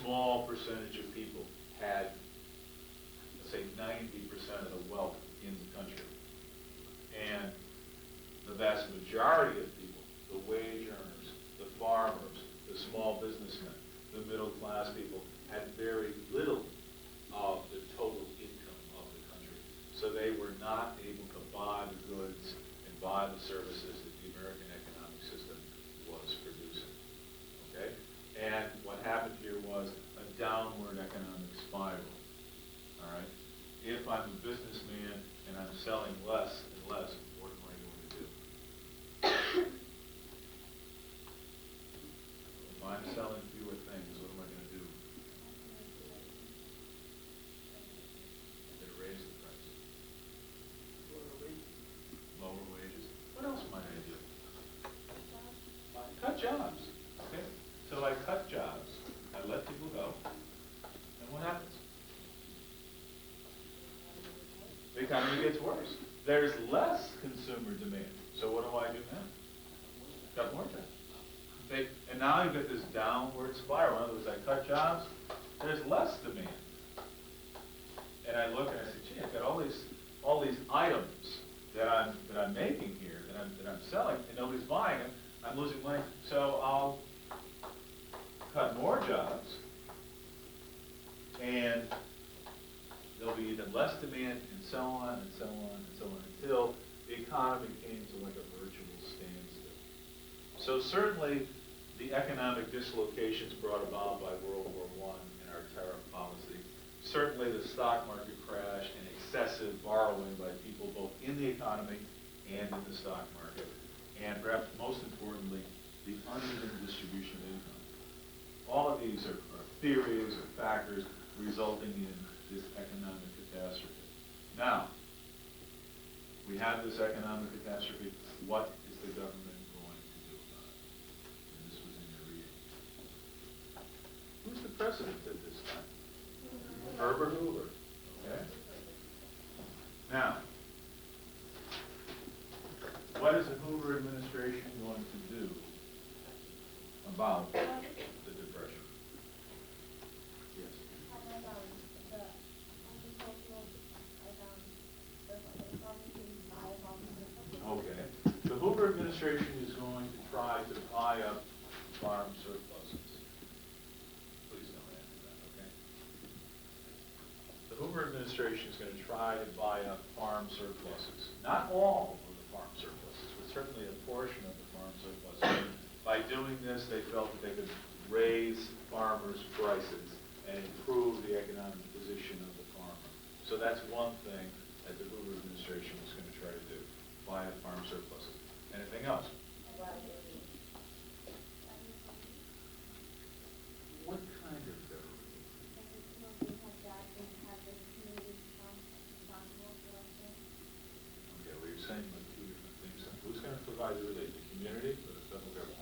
small percentage of people had, let's say, 90% of the wealth in the country. And the vast majority of people, the wage earners, the farmers, the small businessmen, the middle class people, had very little of the total income of the country. So they were not able to buy the goods and buy the services that the American economic system was producing. Okay? And what happened here was a downward economic spiral. All right? If I'm a businessman and I'm selling less and less, what am I going to do? If I'm selling fewer things, what am I going to do? I'm going to raise the price. Lower wages. What else might I do? Cut jobs. Okay? So I cut jobs. I let people go. And what happens? The economy gets worse. There's less consumer demand. So what do I do now? Cut more jobs. Okay? And now you get this downward spiral. In other words, I cut jobs. There's less demand. And I look and I say, gee, I've got all these items that I'm making here, that I'm selling, and nobody's buying them. I'm losing money. So I'll cut more jobs, and there'll be even less demand, and so on, and so on, and so on, until the economy came to like a virtual standstill. So certainly, the economic dislocations brought about by World War I and our tariff policy, certainly the stock market crash and excessive borrowing by people both in the economy and in the stock market, and perhaps most importantly, the uneven distribution of income. All of these are theories or factors resulting in this economic catastrophe. Now, we have this economic catastrophe. What is the government going to do about it? And this was in your reading. Who's the president at this time? Herbert Hoover. Okay? Now, what is the Hoover administration going to do about the Depression? Yes. Okay. The Hoover administration is going to try to buy up farm surpluses. Please don't answer that, okay? The Hoover administration is going to try to buy up farm surpluses. Not all of the farm surpluses, but certainly a portion of the farm surpluses. By doing this, they felt that they could raise farmers' prices and improve the economic position of the farmer. So that's one thing that the Hoover administration was going to try to do, buy up farm surpluses. Anything else? What kind of government? Okay, well, you're saying like two different things. Who's going to provide the relief? The community or the federal government?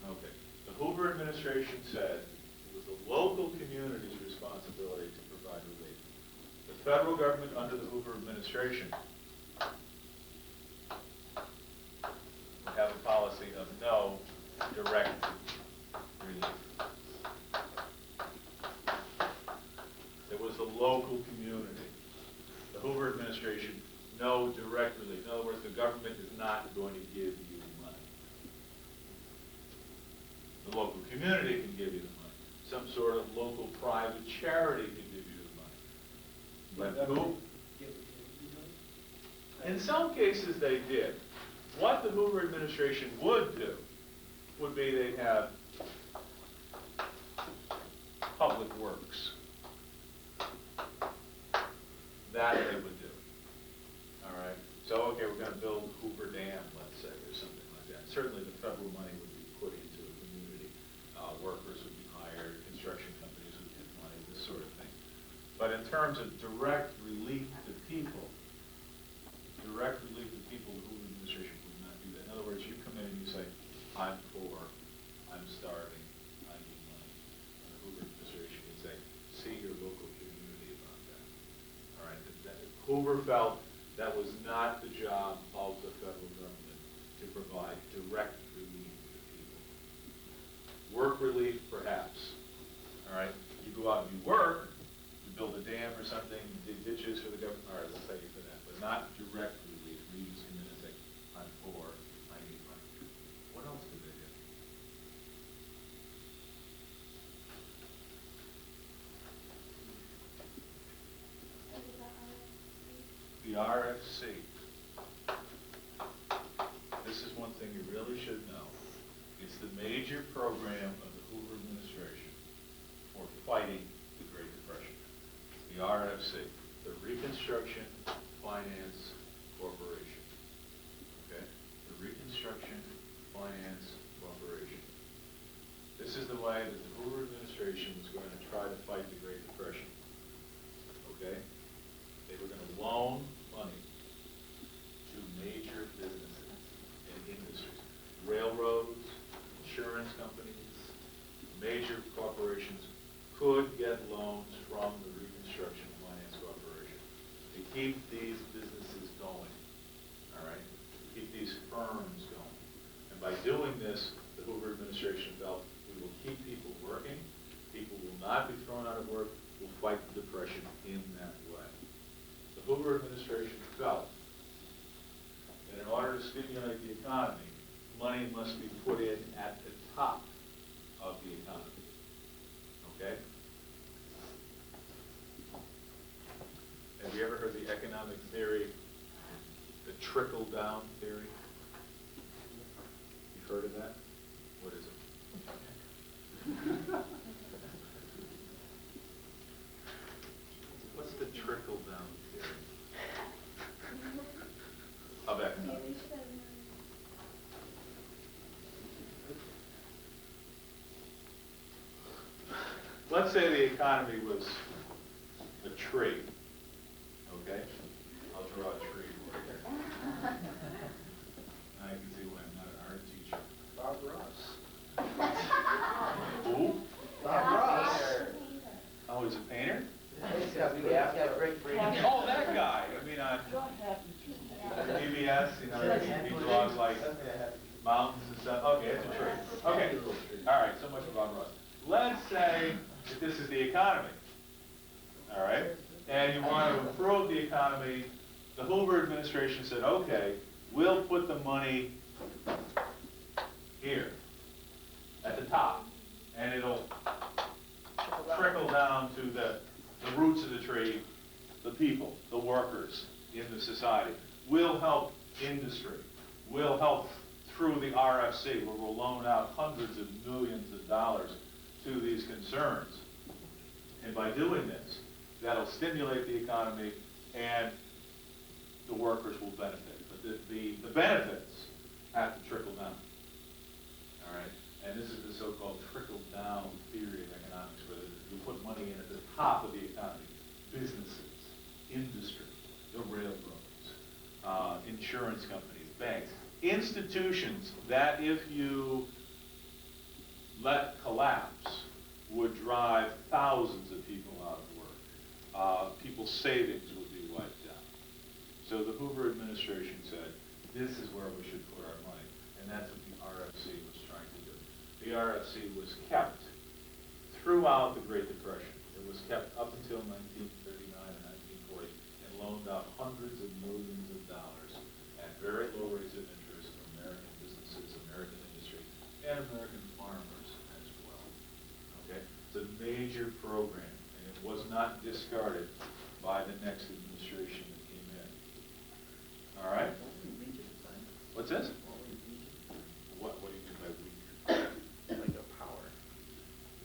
Okay. The Hoover administration said it was the local community's responsibility to provide relief. The federal government under the Hoover administration would have a policy of no direct relief. It was the local community. The Hoover administration, no direct relief. In other words, the government is not going to give you money. The local community can give you the money. Some sort of local private charity can give you the money. But who? In some cases they did. What the Hoover administration would do would be they'd have public works. That they would do. All right? So, okay, we're going to build Hoover Dam, let's say, or something like that. Certainly the federal money would be put into the community. Workers would be hired, construction companies would get money, this sort of thing. But in terms of direct relief to people, the Hoover administration would not do that. In other words, you come in and you say, I'm poor, I'm starving, I need money. And the Hoover administration would say, see your local community about that. All right? Hoover felt that was not the job of the federal government to provide direct relief to people. RFC, this is one thing you really should know. It's the major program of the Hoover Administration for fighting the Great Depression. The RFC, the Reconstruction Finance Corporation. Okay? The Reconstruction Finance Corporation. This is the way that the Hoover Administration was going to try to fight the Great Depression. Okay? They were going to loan money to major businesses and industries. Railroads, insurance companies, major corporations could get loans from the Reconstruction Finance Corporation to keep these businesses going, all right? To keep these firms going. And by doing this, the Hoover Administration felt we will keep people working, people will not be thrown out of work, we'll fight the Depression in that way. The Hoover Administration felt that in order to stimulate the economy, money must be put in at the top of the economy. Okay? Have you ever heard the economic theory, the trickle-down theory? You've heard of that? What is it? What's the trickle-down theory of economics? Let's say the economy was a tree, okay? I'll draw a tree for you. I can see why I'm not an art teacher. Bob Ross. Who? Bob Ross. Oh, he's a painter? He's got great brain. Oh, that guy. I mean, on PBS, you know, he draws like mountains and stuff. Okay, it's a tree. Okay, all right, so much for Bob Ross. Let's say that this is the economy, all right? And you want to improve the economy. The Hoover administration said, okay, we'll put the money here at the top, and it'll trickle down to the roots of the tree, the people, the workers in the society. We'll help industry. We'll help through the RFC, where we'll loan out hundreds of millions of dollars to these concerns. And by doing this, that'll stimulate the economy and the workers will benefit. But the benefits have to trickle down. All right? And this is the so-called trickle-down theory of economics, where you put money in at the top of the economy. Businesses, industry, the railroads, insurance companies, banks, institutions that if you let collapse would drive thousands of people out of work. People's savings would be wiped out. So the Hoover administration said, this is where we should put our money. And that's what the RFC was trying to do. The RFC was kept throughout the Great Depression. It was kept up until 1939 and 1940 and loaned out hundreds of millions of dollars at very low rates of interest to American businesses, American industry, and American farmers as well. Okay? It's a major program, and it was not discarded by the next administration that came in. All right? What's this? What do you mean by weak? Like a power.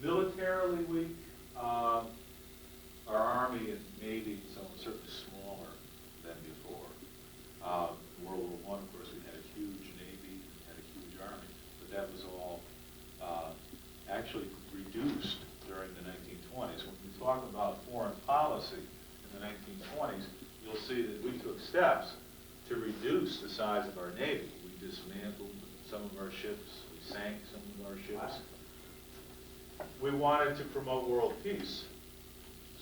Militarily weak. Our Army and Navy so certainly smaller than before. World War I, of course, we had a huge Navy, we had a huge Army, but that was all actually reduced during the 1920s. When we talk about foreign policy in the 1920s, you'll see that we took steps to reduce the size of our Navy. We dismantled some of our ships, we sank some of our ships. We wanted to promote world peace.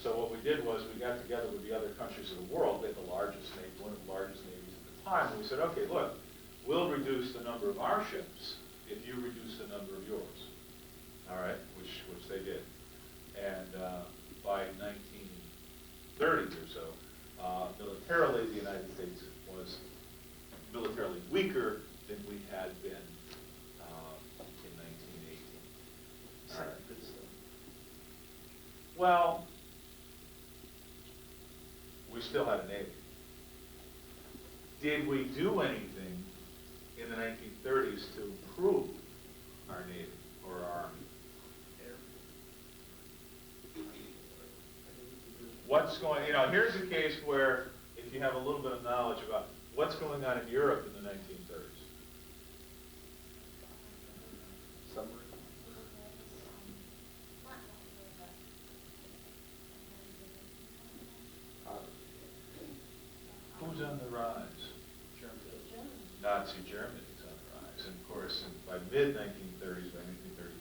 So what we did was we got together with the other countries of the world. We had the largest Navy, one of the largest navies at the time, and we said, okay, look, we'll reduce the number of our ships if you reduce the number of yours. All right, which they did. And by 1930 or so, militarily, the United States was militarily weaker than we had been in 1918. All right. Well, we still had a Navy. did we do anything in the 1930s to improve our Navy or our Army? What's going, here's a case where if you have a little bit of knowledge about what's going on in Europe in the 1930s. Submarine. Who's on the rise? Nazi Germany is on the rise. And of course, by mid-1930s, by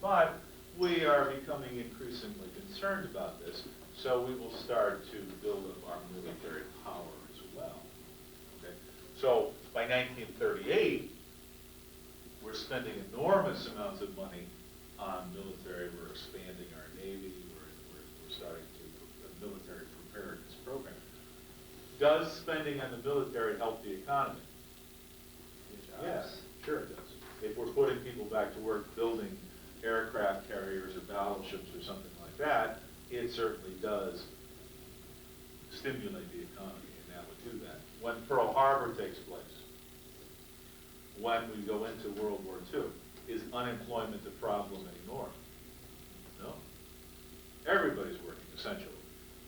1935, we are becoming increasingly concerned about this. So we will start to build up our military power as well. Okay? So by 1938, we're spending enormous amounts of money on military. We're expanding our Navy. We're starting to a military preparedness program. Does spending on the military help the economy? Yes, sure it does. If we're putting people back to work building aircraft carriers or battleships or something like that, it certainly does stimulate the economy, and that would do that. When Pearl Harbor takes place, when we go into World War II, is unemployment a problem anymore? No. Everybody's working, essentially.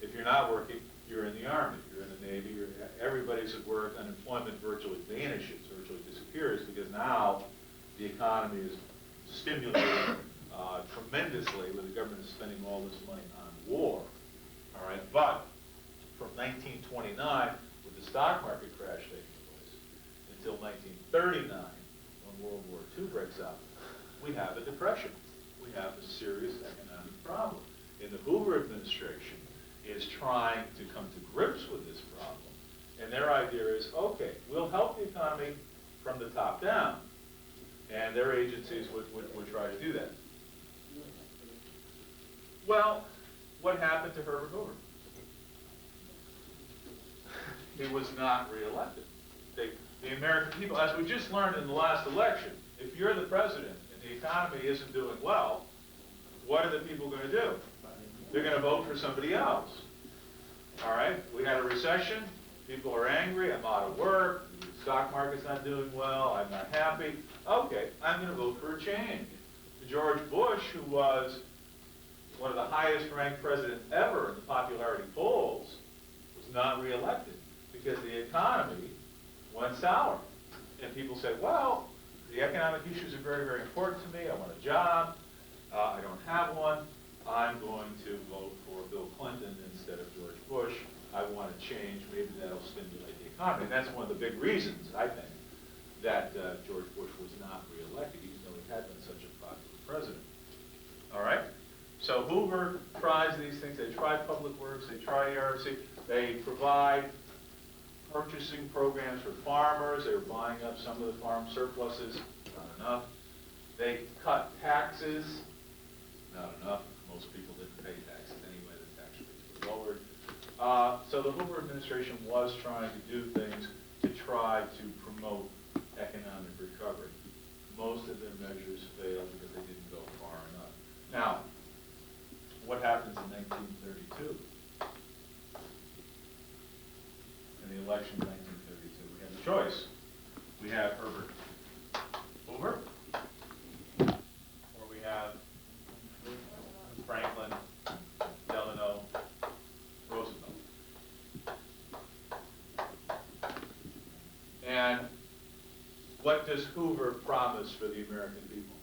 If you're not working, you're in the Army, you're in the Navy, everybody's at work, unemployment virtually vanishes, virtually disappears, because now the economy is stimulated tremendously, where the government is spending all this money on war. All right, but from 1929, with the stock market crash taking place, until 1939, when World War II breaks out, we have a depression. We have a serious economic problem. And the Hoover administration is trying to come to grips with this problem. And their idea is, okay, we'll help the economy from the top down. And their agencies would try to do that. Well, what happened to Herbert Hoover? He was not reelected. The American people, as we just learned in the last election, if you're the president and the economy isn't doing well, what are the people going to do? They're going to vote for somebody else. All right? We had a recession. People are angry. I'm out of work. The stock market's not doing well. I'm not happy. Okay, I'm going to vote for a change. George Bush, who was one of the highest ranked presidents ever in the popularity polls, was not reelected because the economy went sour. And people said, well, the economic issues are very, very important to me. I want a job. I don't have one. I'm going to vote for Bill Clinton instead of George Bush. I want to change. Maybe that'll stimulate the economy. And that's one of the big reasons, I think, that George Bush was not reelected, even though he had been such a popular president. All right? So Hoover tries these things. They try public works. They try ERC. They provide purchasing programs for farmers. They were buying up some of the farm surpluses. Not enough. They cut taxes. Not enough. Most people didn't pay taxes anyway. The tax rates were lowered. So the Hoover administration was trying to do things to try to promote economic recovery. Most of their measures failed because they didn't go far enough. Now, what happens in 1932? In the election of 1932, we have a choice. We have Herbert Hoover, or we have Franklin, Delano, Roosevelt. And what does Hoover promise for the American people?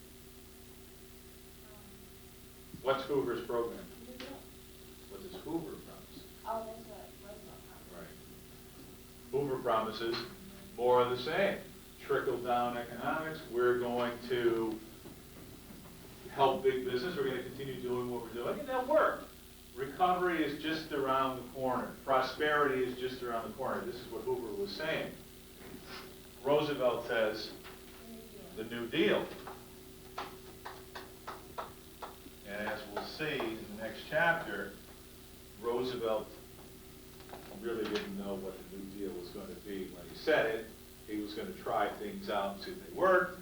What's Hoover's program? What does Hoover promise? Oh, that's what Roosevelt promised. Right. Hoover promises more of the same. Trickle-down economics. We're going to help big business. We're going to continue doing what we're doing, and that worked. Recovery is just around the corner. Prosperity is just around the corner. This is what Hoover was saying. Roosevelt says, the New Deal. And as we'll see in the next chapter, Roosevelt really didn't know what the New Deal was going to be when he said it. He was going to try things out and see if they worked.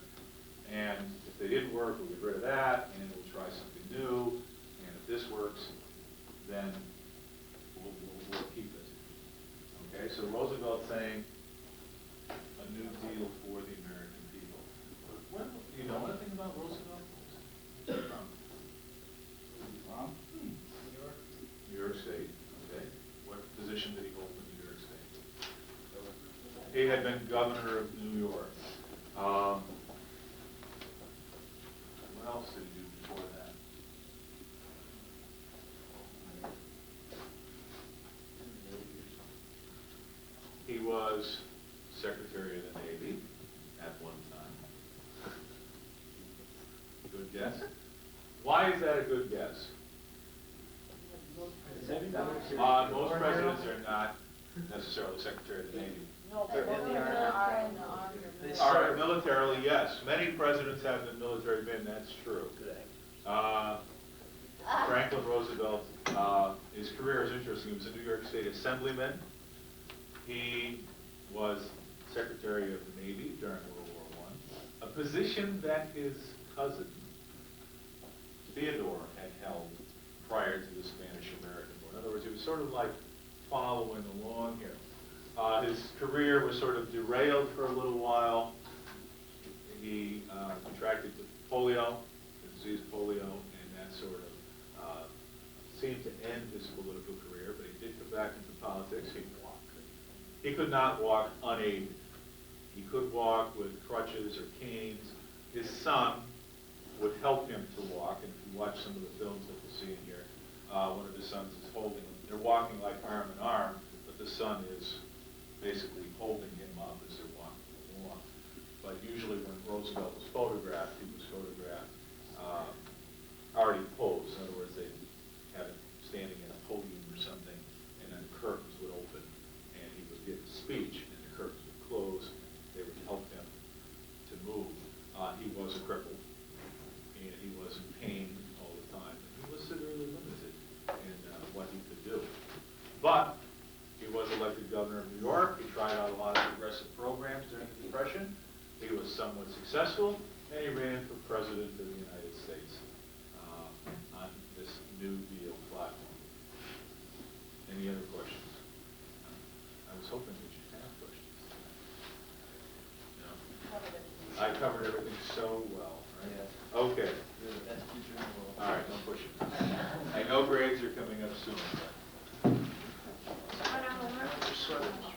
And if they didn't work, we'll get rid of that, and we'll try something new. And if this works, then we'll keep it. Okay, so Roosevelt's saying, a new deal for the American people. When, do you know anything about Roosevelt? New York State, okay. What position did he hold in New York State? He had been governor of New York. What else did he do before that? He was Secretary of the Navy at one time. Good guess. Why is that a good guess? Most presidents are not necessarily Secretary of the Navy. No, They're in the Army. They All right, serve. militarily, yes. Many presidents have been military men, that's true. Franklin Roosevelt, his career is interesting. He was a New York State Assemblyman. He was Secretary of the Navy during World War I, a position that his cousin, Theodore, had held prior to the Spanish-American War. In other words, he was sort of like following along here. His career was sort of derailed for a little while. He contracted polio, the disease polio, and that sort of seemed to end his political career, but he did come back into politics. He could not walk unaided. He could walk with crutches or canes. His son would help him to walk, and if you watch some of the films that you see in here, one of his sons is holding him. They're walking like arm in arm, but the son is basically holding him up as they're walking along. But usually when Roosevelt was photographed, he was photographed already posed. In other words, they had him standing in a podium or something, and then the curtains would open, and he would give a speech, and the curtains would close. They would help him to move. He was a cripple, and he was in pain all the time. And he was severely limited in what he could do. But he was elected governor of New York. He tried out a lot of progressive programs during the Depression. He was somewhat successful, and he ran for president of the United States on this New Deal platform. Any other questions? I was hoping that you'd have questions. No? I covered everything so well, right? Yes. Okay. You're the best teacher in the world. All right, don't push it. I know grades are coming up soon.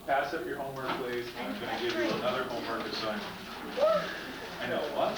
Pass up your homework, please. I'm going to give you another homework assignment. I know, what?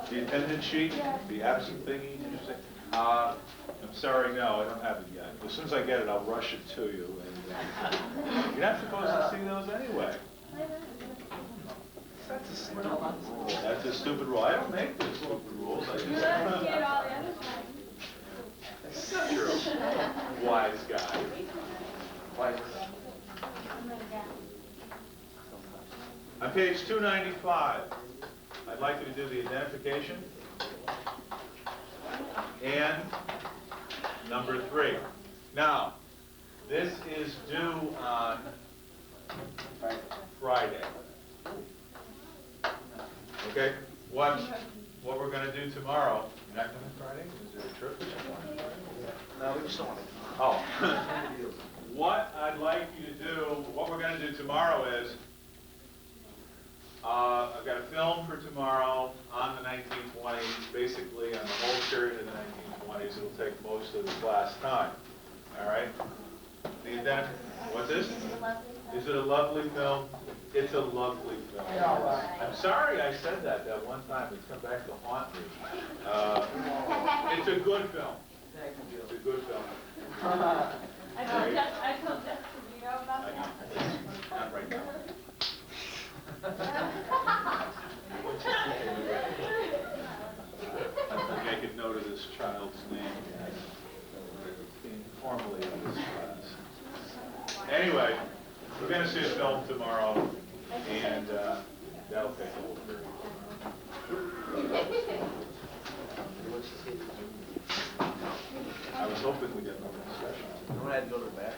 The attendance sheet, the absent thingy, did you say? I'm sorry, no, I don't have it yet. As soon as I get it, I'll rush it to you. And, you're not supposed to see those anyway. That's a stupid rule. That's a stupid rule. I don't make the stupid rules. I You let us get all the other times. True. Wise guy. Like, On page 295, I'd like you to do the identification and number 3. Now, this is due on Friday. Okay? What we're going to do tomorrow, you're not coming Friday? Is there a trip or something? no, we just don't want to. Oh. What I'd like you to do, what we're going to do tomorrow is, I've got a film for tomorrow on the 1920s, basically on the whole period of the 1920s. It'll take most of the class time. All right? What's this? Is it a lovely film? It's a lovely film. I'm sorry I said that one time. It's come back to haunt me. It's a good film. It's a good film. I told Justin, you know about I know. that? Not right now. Make a note of this child's name. Being formally in this class. Anyway, we're gonna see a film tomorrow, and, that'll take a little period. I was hoping we'd get more discussion. You want to go to the back?